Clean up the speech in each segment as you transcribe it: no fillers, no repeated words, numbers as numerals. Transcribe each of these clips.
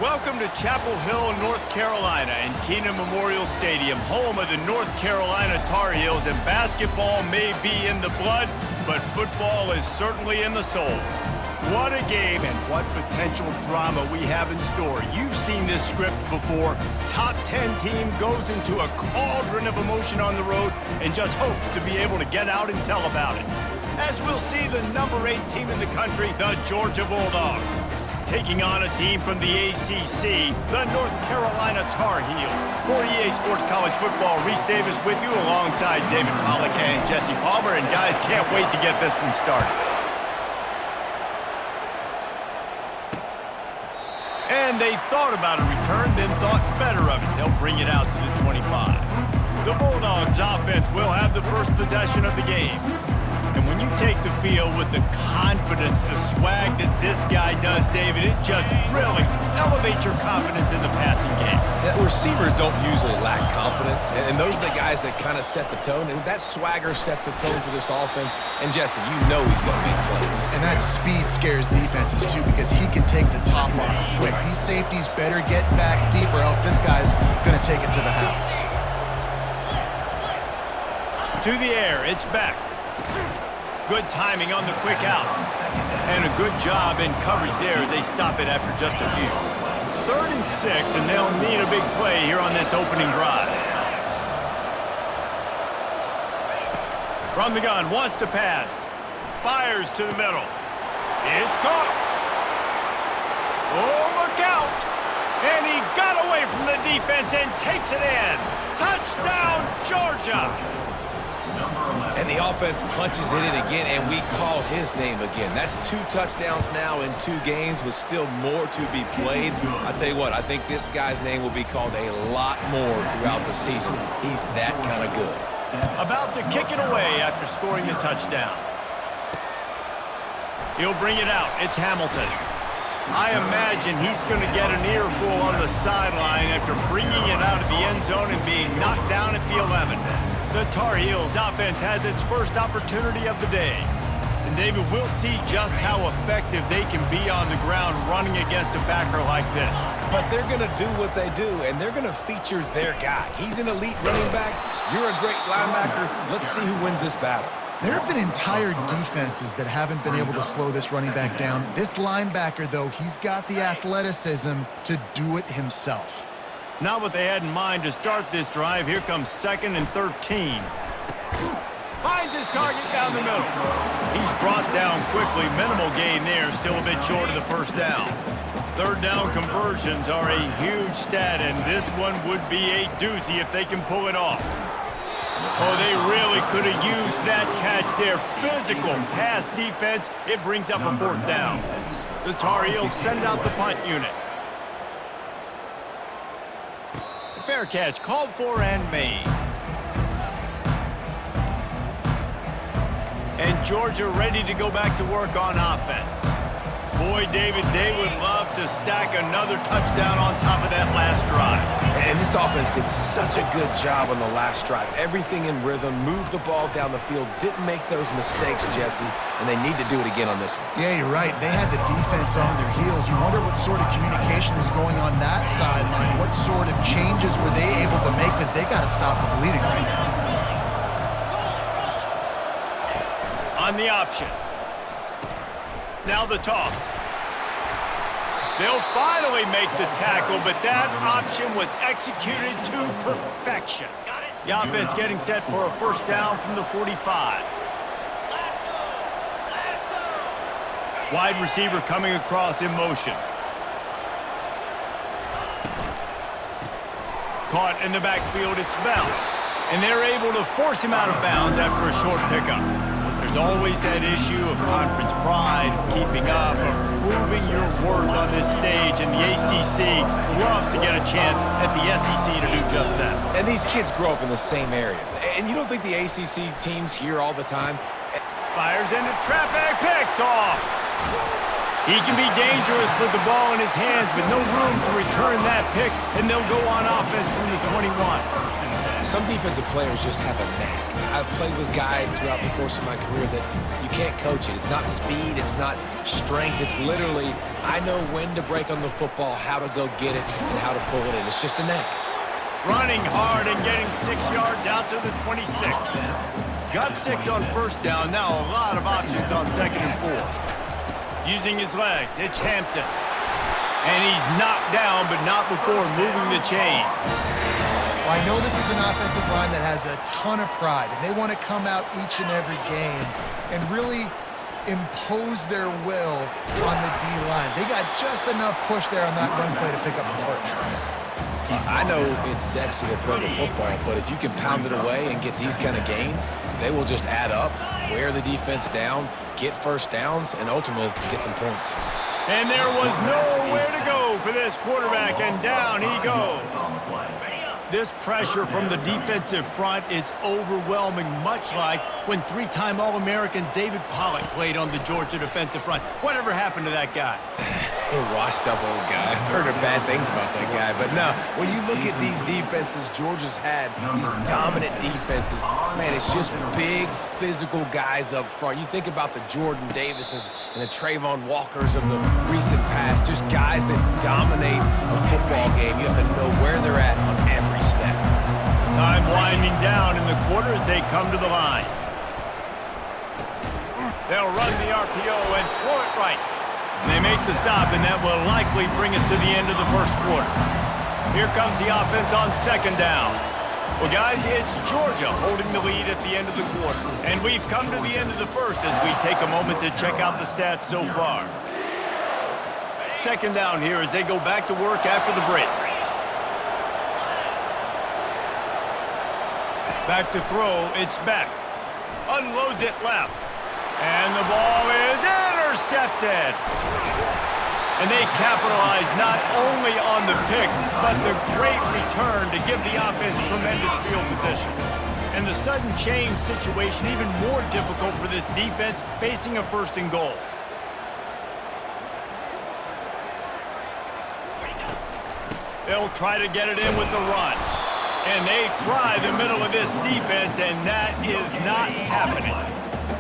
Welcome to Chapel Hill, North Carolina, and Keenan Memorial Stadium, home of the North Carolina Tar Heels, and basketball may be in the blood, but football is certainly in the soul. What a game and what potential drama we have in store. You've seen this script before. Top 10 team goes into a cauldron of emotion on the road and just hopes to be able to get out and tell about it. As we'll see the number 8 team in the country, the Georgia Bulldogs, taking on a team from the ACC, the North Carolina Tar Heels. For EA Sports College Football, Reese Davis with you alongside David Pollack and Jesse Palmer. And guys, can't wait to get this one started. And they thought about a return, then thought better of it. They'll bring it out to the 25. The Bulldogs offense will have the first possession of the game. And when you take the field with the confidence, the swag that this guy does, David, it just really elevates your confidence in the passing game. Yeah, receivers don't usually lack confidence, and those are the guys that kind of set the tone, and that swagger sets the tone for this offense. And Jesse, you know he's going to make plays. And that speed scares defenses, too, because he can take the top off quick. These safeties better get back deep, or else this guy's going to take it to the house. To the air, it's back. Good timing on the quick out. And a good job in coverage there as they stop it after just a few. 3rd and 6, and they'll need a big play here on this opening drive. From the gun, wants to pass. Fires to the middle. It's caught. Oh, look out. And he got away from the defense and takes it in. Touchdown, Georgia. And the offense punches in it again, and we call his name again. That's 2 touchdowns now in 2 games with still more to be played. I tell you what, I think this guy's name will be called a lot more throughout the season. He's that kind of good. About to kick it away after scoring the touchdown. He'll bring it out. It's Hamilton. I imagine he's going to get an earful on the sideline after bringing it out of the end zone and being knocked down at the 11. The Tar Heels offense has its first opportunity of the day. And David, we'll see just how effective they can be on the ground running against a backer like this. But they're going to do what they do, and they're going to feature their guy. He's an elite running back. You're a great linebacker. Let's see who wins this battle. There have been entire defenses that haven't been able to slow this running back down. This linebacker, though, he's got the athleticism to do it himself. Not what they had in mind to start this drive. Here comes 2nd and 13. Finds his target down the middle. He's brought down quickly. Minimal gain there. Still a bit short of the first down. 3rd down conversions are a huge stat, and this one would be a doozy if they can pull it off. Oh, they really could have used that catch there. Physical pass defense. It brings up a 4th down. The Tar Heels send out the punt unit. Fair catch called for and made. And Georgia ready to go back to work on offense. Boy, David, they would love to stack another touchdown on top of that last drive. And this offense did such a good job on the last drive. Everything in rhythm, moved the ball down the field, didn't make those mistakes, Jesse, and they need to do it again on this one. Yeah, you're right. They had the defense on their heels. You wonder what sort of communication was going on that sideline. What sort of changes were they able to make, because they got to stop the bleeding right now. On the option. Now the toss. They'll finally make the tackle, but that option was executed to perfection. The offense getting set for a 1st down from the 45. Wide receiver coming across in motion. Caught in the backfield, it's Bell. And they're able to force him out of bounds after a short pickup. There's always that issue of conference pride, of keeping up, of proving your worth on this stage, and the ACC loves to get a chance at the SEC to do just that. And these kids grow up in the same area. And you don't think the ACC teams here all the time? Fires into traffic, picked off. He can be dangerous with the ball in his hands, but no room to return that pick, and they'll go on offense from the 21. some defensive players just have a knack. I've played with guys throughout the course of my career that you can't coach it. It's not speed, it's not strength. It's literally, I know when to break on the football, how to go get it, and how to pull it in. It's just a knack. Running hard and getting 6 yards out to the 26. Got 6 on first down. Now a lot of options on 2nd and 4. Using his legs, it's Hampton. And he's knocked down, but not before moving the chains. Well, I know this is an offensive line that has a ton of pride, and they want to come out each and every game and really impose their will on the D-line. They got just enough push there on that run play to pick up the first. I know it's sexy to throw the football, but if you can pound it away and get these kind of gains, they will just add up, wear the defense down, get first downs, and ultimately get some points. And there was nowhere to go for this quarterback, and down he goes. This pressure from the defensive front is overwhelming, much like when 3-time All-American David Pollock played on the Georgia defensive front. Whatever happened to that guy? A washed-up old guy. I've heard bad things about that guy. But no, when you look at these defenses Georgia's had, these dominant defenses, man, it's just big, physical guys up front. You think about the Jordan Davises and the Trayvon Walkers of the recent past, just guys that dominate a football game. You have to know where they're at on every snap. Time winding down in the quarter as they come to the line. They'll run the RPO and throw it right. And they make the stop, and that will likely bring us to the end of the first quarter. Here comes the offense on 2nd down. Well, guys, it's Georgia holding the lead at the end of the quarter. And we've come to the end of the first as we take a moment to check out the stats so far. 2nd down here as they go back to work after the break. Back to throw, it's back. Unloads it left. And the ball is intercepted. And they capitalize not only on the pick, but the great return to give the offense tremendous field position. And the sudden change situation even more difficult for this defense facing a 1st and goal. They'll try to get it in with the run. And they try the middle of this defense, and that is not happening.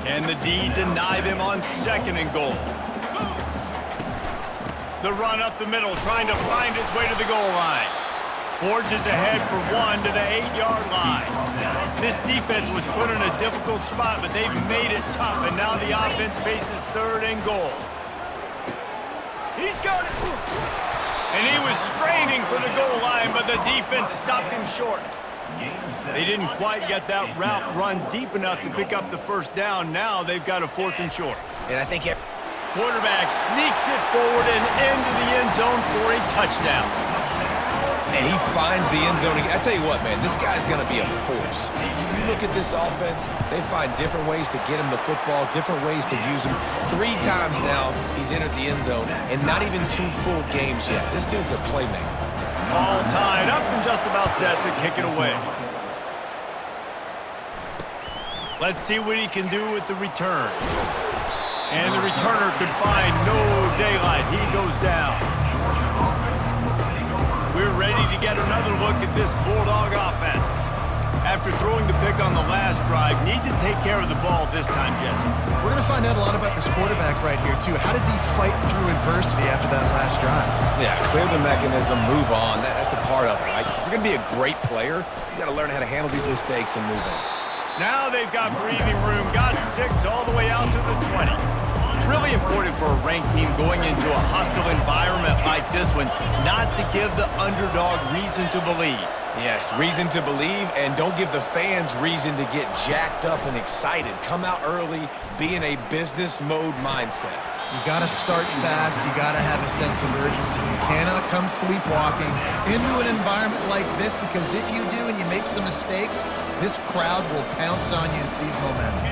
Can the D deny them on 2nd and goal? The run up the middle, trying to find its way to the goal line. Forges ahead for 1 to the 8-yard line. This defense was put in a difficult spot, but they've made it tough, and now the offense faces 3rd and goal. He's got it. And he was straining for the goal line, but the defense stopped him short. They didn't quite get that route run deep enough to pick up the 1st down. Now they've got a 4th and short. And I think quarterback sneaks it forward and into the end zone for a touchdown. And he finds the end zone. I tell you what, man, this guy's going to be a force. You look at this offense, they find different ways to get him the football, different ways to use him. 3 times now he's entered the end zone, and not even 2 full games yet. This dude's a playmaker. All tied up and just about set to kick it away. Let's see what he can do with the return. And the returner could find no daylight. He goes down. We're ready to get another look at this Bulldog offense. After throwing the pick on the last drive, need to take care of the ball this time, Jesse. We're going to find out a lot about this quarterback right here, too. How does he fight through adversity after that last drive? Yeah, clear the mechanism, move on. That's a part of it, right? If you're going to be a great player, you got to learn how to handle these mistakes and move on. Now they've got breathing room, got 6 all the way out to the 20. Really important for a ranked team going into a hostile environment like this one, not to give the underdog reason to believe. Yes, reason to believe, and don't give the fans reason to get jacked up and excited. Come out early, be in a business mode mindset. You got to start fast. You got to have a sense of urgency. You cannot come sleepwalking into an environment like this, because if you do and you make some mistakes, this crowd will pounce on you and seize momentum.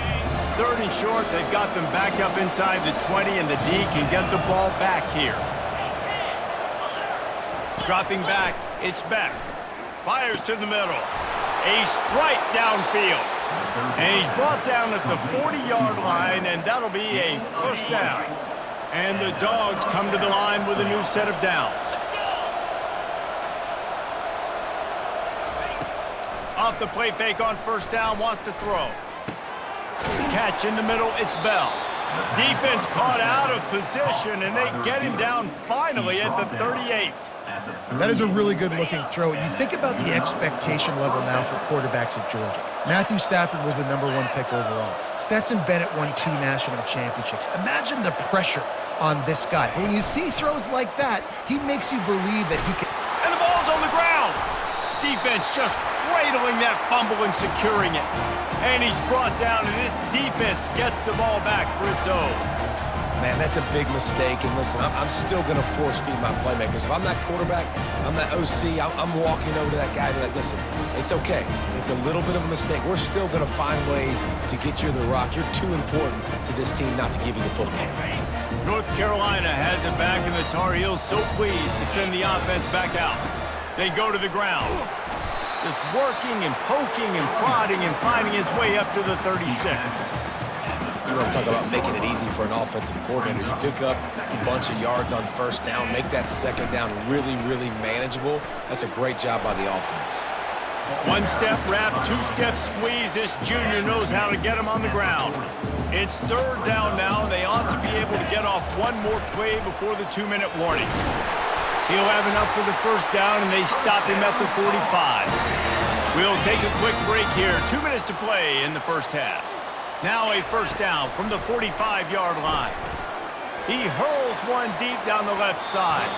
3rd and short, they've got them back up inside the 20, and the D can get the ball back here. Dropping back, it's back. Fires to the middle. A strike downfield. And he's brought down at the 40-yard line, and that'll be a 1st down. And the Dogs come to the line with a new set of downs. Off the play fake on first down, wants to throw. Catch in the middle, it's Bell. Defense caught out of position, and they get him down finally at the 38. That is a really good-looking throw. You think about the expectation level now for quarterbacks at Georgia. Matthew Stafford was the #1 pick overall. Stetson Bennett won 2 national championships. Imagine the pressure on this guy. But when you see throws like that, he makes you believe that he can. And the ball's on the ground. Defense just cradling that fumble and securing it. And he's brought down, and this defense gets the ball back for its own. Man, that's a big mistake. And listen, I'm still going to force feed my playmakers. If I'm that quarterback, I'm that OC, I'm walking over to that guy and be like, listen, it's okay. It's a little bit of a mistake. We're still going to find ways to get you the rock. You're too important to this team not to give you the football. North Carolina has it back, and the Tar Heels so pleased to send the offense back out. They go to the ground. Just working and poking and prodding and finding his way up to the 36. You want to talk about making it easy for an offensive coordinator. You pick up a bunch of yards on first down, make that second down really, really manageable. That's a great job by the offense. One-step wrap, two-step squeeze. This junior knows how to get him on the ground. It's third down now. They ought to be able to get off one more play before the 2-minute warning. He'll have enough for the first down, and they stop him at the 45. We'll take a quick break here. 2 minutes to play in the first half. Now a first down from the 45-yard line. He hurls one deep down the left side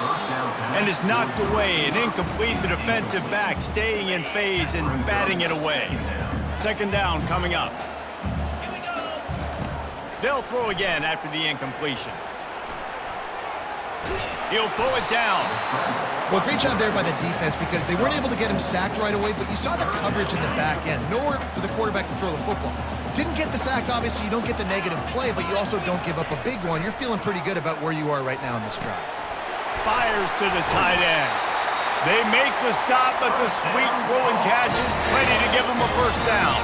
and is knocked away and incomplete. The defensive back staying in phase and batting it away. Second down coming up. They'll throw again after the incompletion. He'll pull it down. Well, great job there by the defense because they weren't able to get him sacked right away, but you saw the coverage in the back end. Nowhere for the quarterback to throw the football. Didn't get the sack, obviously. You don't get the negative play, but you also don't give up a big one. You're feeling pretty good about where you are right now in this drive. Fires to the tight end. They make the stop, but the sweet and rolling catch is plenty to give them a first down.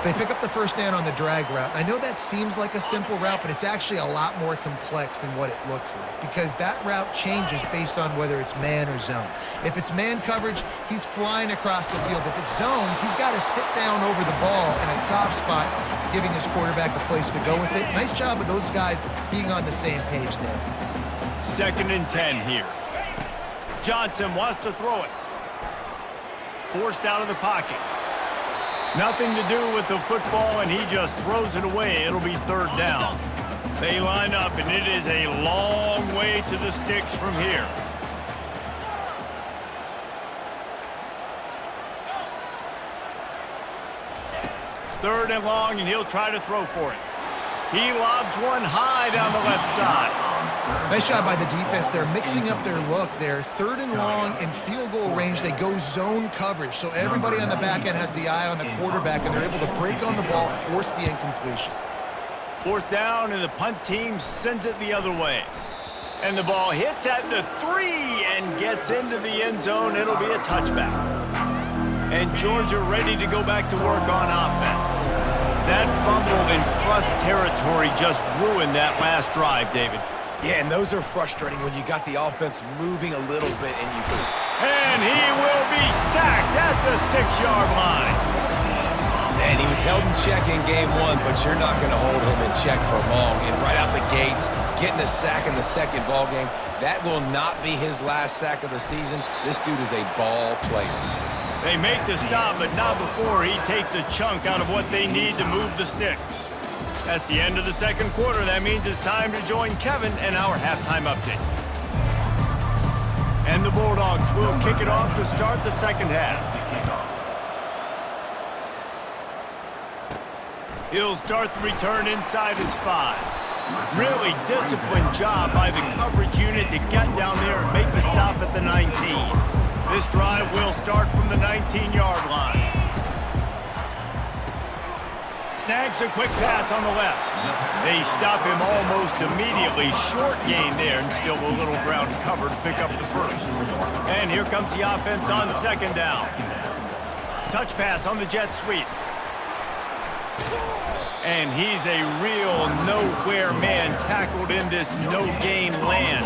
They pick up the first down on the drag route. I know that seems like a simple route, but it's actually a lot more complex than what it looks like because that route changes based on whether it's man or zone. If it's man coverage, he's flying across the field. If it's zone, he's got to sit down over the ball in a soft spot, giving his quarterback a place to go with it. Nice job of those guys being on the same page there. 2nd and 10 here. Johnson wants to throw it. Forced out of the pocket. Nothing to do with the football, and he just throws it away. It'll be third down. They line up, and it is a long way to the sticks from here. Third and long, and he'll try to throw for it. He lobs one high down the left side. Nice job by the defense. They're mixing up their look. They're 3rd and long in field goal range. They go zone coverage. So everybody on the back end has the eye on the quarterback, and they're able to break on the ball, force the incompletion. Fourth down, and the punt team sends it the other way. And the ball hits at the 3 and gets into the end zone. It'll be a touchback. And Georgia ready to go back to work on offense. That fumble in plus territory just ruined that last drive, David. Yeah, and those are frustrating when you got the offense moving a little bit and you boot. And he will be sacked at the 6-yard line. And he was held in check in game 1, but you're not going to hold him in check for long. And right out the gates, getting a sack in the second ball game, that will not be his last sack of the season. This dude is a ball player. They make the stop, but not before he takes a chunk out of what they need to move the sticks. That's the end of the second quarter. That means it's time to join Kevin and our halftime update. And the Bulldogs will kick it off to start the second half. He'll start the return inside his 5. Really disciplined job by the coverage unit to get down there and make the stop at the 19. This drive will start from the 19-yard line. Snags a quick pass on the left. They stop him almost immediately. Short gain there, and still a little ground to cover to pick up the first. And here comes the offense on second down. Touch pass on the jet sweep. And he's a real nowhere man tackled in this no-gain land.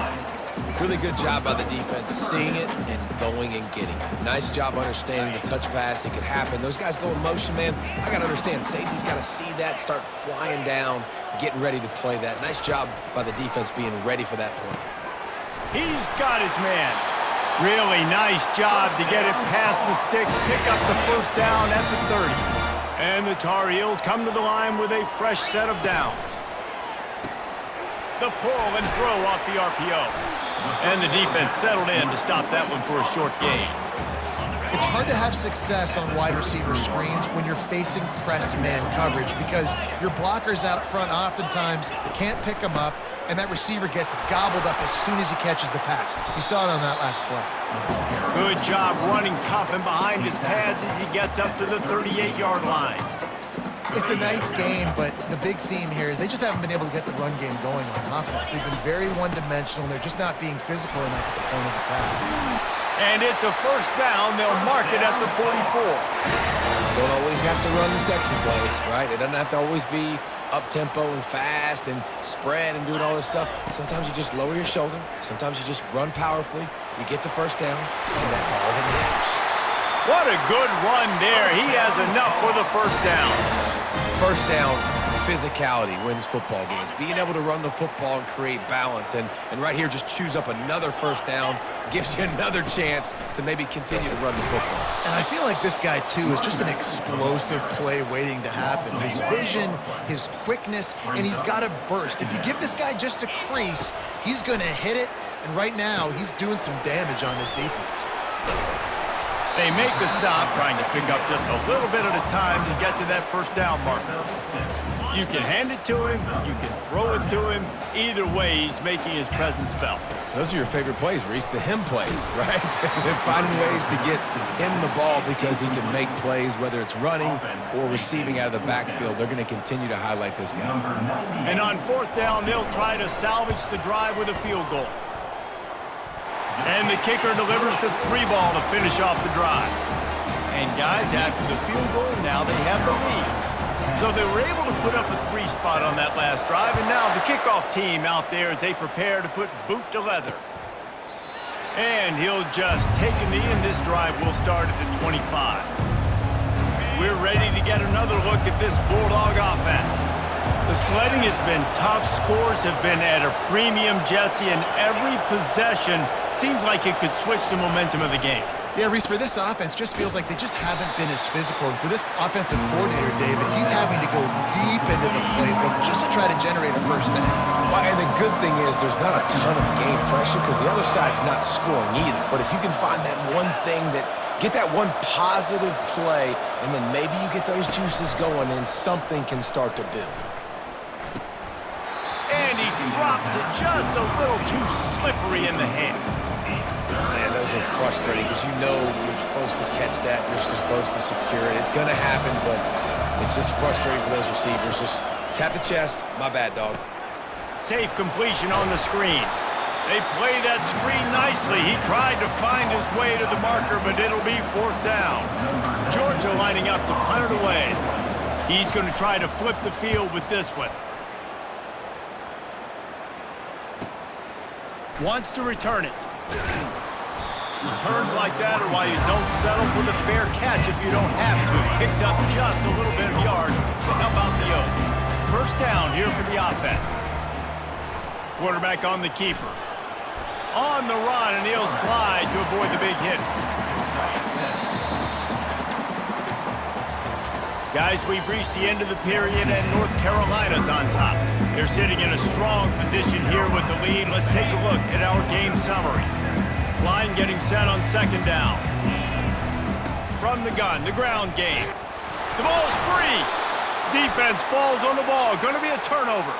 Really good job by the defense seeing it and going and getting it. Nice job understanding the touch pass. It could happen. Those guys go in motion, man. I got to understand, safety's got to see that, start flying down, getting ready to play that. Nice job by the defense being ready for that play. He's got his man. Really nice job to get it past the sticks, pick up the first down at the 30. And the Tar Heels come to the line with a fresh set of downs. The pull and throw off the RPO. And the defense settled in to stop that one for a short gain. It's hard to have success on wide receiver screens when you're facing press man coverage because your blockers out front oftentimes can't pick them up, and that receiver gets gobbled up as soon as he catches the pass. You saw it on that last play. Good job running tough and behind his pads as he gets up to the 38-yard line. It's a nice game, but the big theme here is they just haven't been able to get the run game going on offense. They've been very one-dimensional, and they're just not being physical enough at the point of attack. And it's a first down. They'll mark it at the 44. Don't always have to run the sexy plays, right? It doesn't have to always be up-tempo and fast and spread and doing all this stuff. Sometimes you just lower your shoulder. Sometimes you just run powerfully. You get the first down, and that's all that matters. What a good run there. He has enough for the first down. First down, physicality wins football games. Being able to run the football and create balance. And right here, just choose up another first down, gives you another chance to maybe continue to run the football. And I feel like this guy, too, is just an explosive play waiting to happen. His vision, his quickness, and he's got a burst. If you give this guy just a crease, he's going to hit it. And right now, he's doing some damage on this defense. They make the stop, trying to pick up just a little bit at a time to get to that first down marker. You can hand it to him, you can throw it to him. Either way, he's making his presence felt. Those are your favorite plays, Reese, the him plays, right? Finding ways to get him the ball because he can make plays, whether it's running or receiving out of the backfield. They're going to continue to highlight this guy. And on fourth down, they'll try to salvage the drive with a field goal. And the kicker delivers the 3-ball to finish off the drive. And guys, after the field goal, now they have the lead. So they were able to put up a 3 spot on that last drive, and now the kickoff team out there as they prepare to put boot to leather. And he'll just take a knee, and this drive will start at the 25. We're ready to get another look at this Bulldog offense. The sledding has been tough. Scores have been at a premium, Jesse, and every possession seems like it could switch the momentum of the game. Yeah, Reese, for this offense, just feels like they just haven't been as physical. And for this offensive coordinator, David, he's having to go deep into the playbook just to try to generate a first down. Well, and the good thing is there's not a ton of game pressure because the other side's not scoring either. But if you can find that one thing get that one positive play, and then maybe you get those juices going, and something can start to build. And he drops it just a little too slippery in the hands. Man, those are frustrating because you know you're supposed to catch that. You're supposed to secure it. It's going to happen, but it's just frustrating for those receivers. Just tap the chest. My bad, dog. Safe completion on the screen. They play that screen nicely. He tried to find his way to the marker, but it'll be fourth down. Georgia lining up to punt it away. He's going to try to flip the field with this one. Wants to return it. Returns like that are why you don't settle for the fair catch if you don't have to. Picks up just a little bit of yards to help out the Oak. First down here for the offense. Quarterback on the keeper. On the run, and he'll slide to avoid the big hit. Guys, we've reached the end of the period, and North Carolina's on top. They're sitting in a strong position here with the lead. Let's take a look at our game summary. Line getting set on second down. From the gun, the ground game. The ball's free. Defense falls on the ball. Going to be a turnover.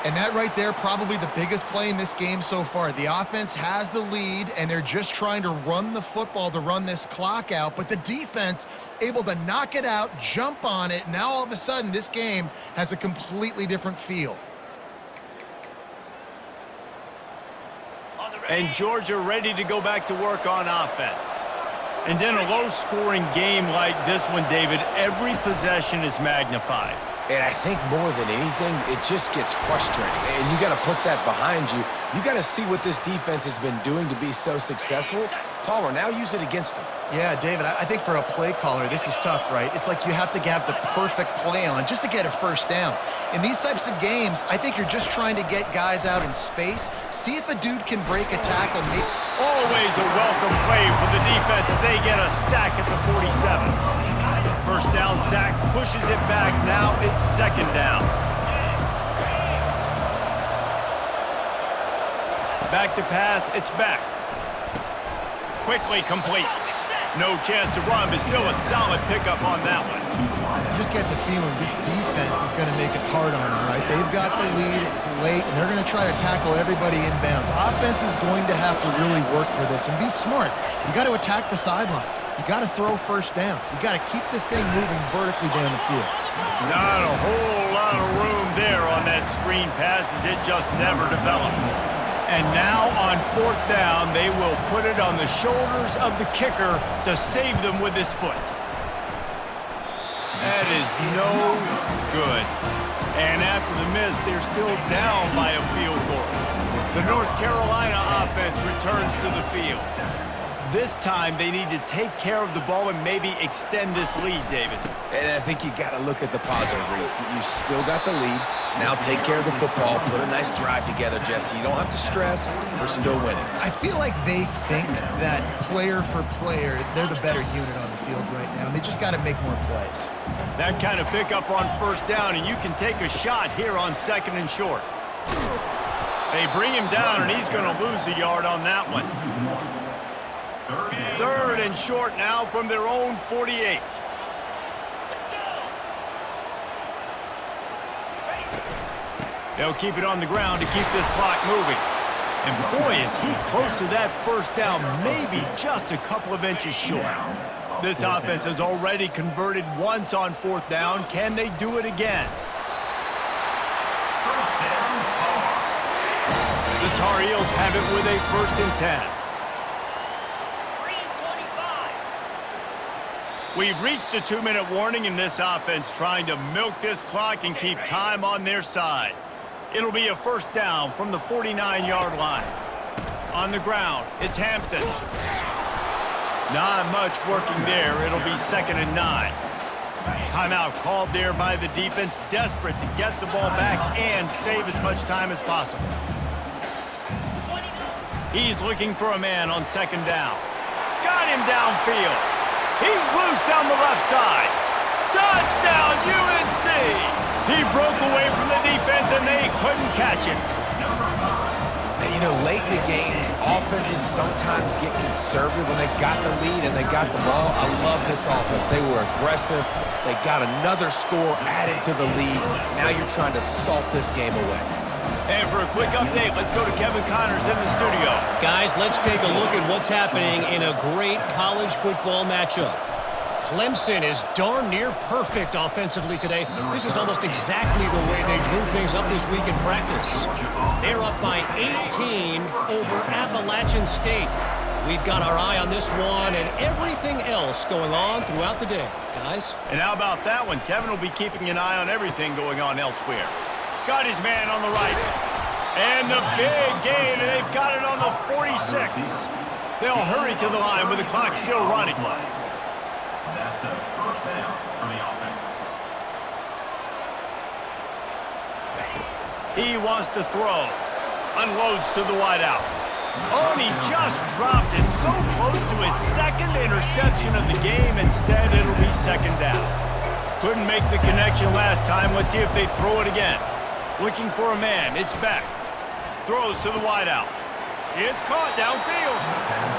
And that right there, probably the biggest play in this game so far. The offense has the lead, and they're just trying to run the football to run this clock out. But the defense able to knock it out, jump on it. Now all of a sudden, this game has a completely different feel. And Georgia ready to go back to work on offense. And in a low-scoring game like this one, David, every possession is magnified. And I think more than anything, it just gets frustrating. And you got to put that behind you. You got to see what this defense has been doing to be so successful. Caller, now use it against them. Yeah, David, I think for a play caller, this is tough, right? It's like you have to have the perfect play on just to get a first down. In these types of games, I think you're just trying to get guys out in space, see if a dude can break a tackle. Always a welcome play for the defense as they get a sack at the 47. First down sack pushes it back. Now it's second down. Back to pass, it's back. Quickly complete. No chance to run, but still a solid pickup on that one. You just get the feeling this defense is going to make it hard on them, right? They've got the lead, it's late, and they're going to try to tackle everybody inbounds. Offense is going to have to really work for this and be smart. You got to attack the sidelines. You got to throw first downs. You got to keep this thing moving vertically down the field. Not a whole lot of room there on that screen pass as it just never developed. And now on fourth down, they will put it on the shoulders of the kicker to save them with his foot. That is no good. And after the miss, they're still down by a field goal. The North Carolina offense returns to the field. This time, they need to take care of the ball and maybe extend this lead, David. And I think you got to look at the positive, Reese. You still got the lead. Now take care of the football. Put a nice drive together, Jesse. You don't have to stress. We're still winning. I feel like they think that player for player, they're the better unit on the field right now. They just got to make more plays. That kind of pickup on first down, and you can take a shot here on second and short. They bring him down, and he's going to lose a yard on that one. Third and short now from their own 48. They'll keep it on the ground to keep this clock moving. And boy, is he close to that first down, maybe just a couple of inches short. This offense has already converted once on fourth down. Can they do it again? The Tar Heels have it with a 1st and 10. We've reached a 2-minute warning in this offense, trying to milk this clock and keep time on their side. It'll be a first down from the 49-yard line. On the ground, it's Hampton. Not much working there. It'll be 2nd and 9. Timeout called there by the defense, desperate to get the ball back and save as much time as possible. He's looking for a man on 2nd down. Got him downfield. He's loose down the left side. Touchdown, UNC! He broke away from the defense, and they couldn't catch him. And, you know, late in the games, offenses sometimes get conservative when they got the lead and they got the ball. I love this offense. They were aggressive. They got another score added to the lead. Now you're trying to salt this game away. And for a quick update, let's go to Kevin Connors in the studio. Guys, let's take a look at what's happening in a great college football matchup. Clemson is darn near perfect offensively today. This is almost exactly the way they drew things up this week in practice. They're up by 18 over Appalachian State. We've got our eye on this one and everything else going on throughout the day, guys. And how about that one? Kevin will be keeping an eye on everything going on elsewhere. Got his man on the right. And the big gain, and they've got it on the 46. They'll hurry to the line with the clock still running. That's a first down for the offense. He wants to throw. Unloads to the wideout. Oh, and he just dropped it so close to his 2nd interception of the game. Instead, it'll be 2nd down. Couldn't make the connection last time. Let's see if they throw it again. Looking for a man. It's back. Throws to the wideout. It's caught downfield.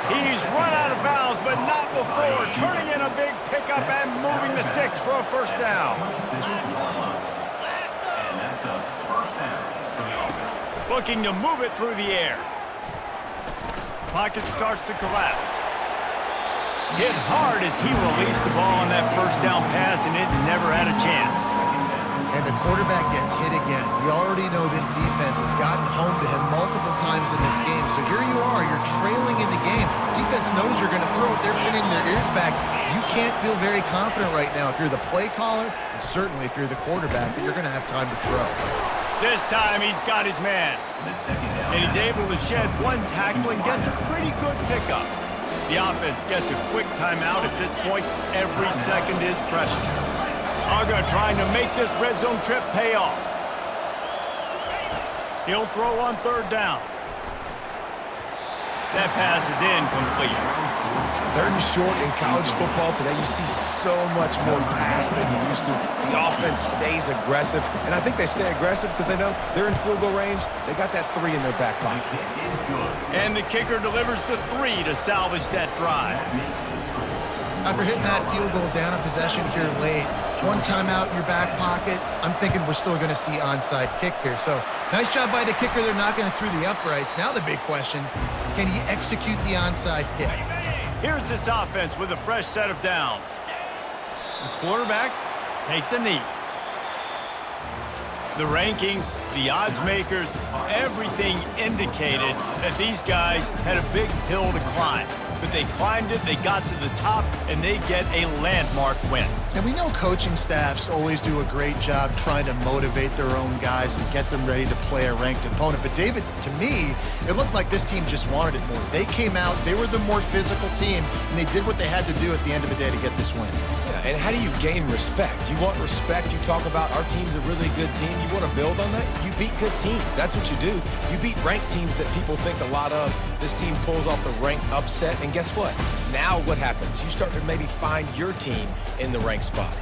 He's run out of bounds, but not before. Turning in a big pickup and moving the sticks for a first down. Looking to move it through the air. Pocket starts to collapse. Hit hard as he released the ball on that first down pass, and it never had a chance. And the quarterback gets hit again. We already know this defense has gotten home to him multiple times in this game. So here you are, you're trailing in the game. defense knows you're going to throw it. They're pinning their ears back. You can't feel very confident right now if you're the play caller, and certainly if you're the quarterback, that you're going to have time to throw. This time he's got his man. And he's able to shed one tackle and gets a pretty good pickup. The offense gets a quick timeout at this point. Every second is precious. Aga trying to make this red zone trip pay off. He'll throw on third down. That pass is incomplete. Third and short in college football today, you see so much more pass than you used to. The offense stays aggressive, and I think they stay aggressive because they know they're in field goal range. They got that 3 in their back pocket. And the kicker delivers the 3 to salvage that drive. After hitting that field goal down a possession here late, one timeout in your back pocket, I'm thinking we're still going to see onside kick here. So nice job by the kicker. They're knocking it through the uprights. Now the big question, can he execute the onside kick? Here's this offense with a fresh set of downs. The quarterback takes a knee. The rankings, the odds makers, everything indicated that these guys had a big hill to climb. But they climbed it, they got to the top, and they get a landmark win. And we know coaching staffs always do a great job trying to motivate their own guys and get them ready to play a ranked opponent. But David, to me, it looked like this team just wanted it more. They came out, they were the more physical team, and they did what they had to do at the end of the day to get this win. Yeah, and how do you gain respect? You want respect, you talk about our team's a really good team. You want to build on that? You beat good teams. That's what you do. You beat ranked teams that people think a lot of. This team pulls off the ranked upset, and guess what? Now what happens? You start to maybe find your team in the ranked spot.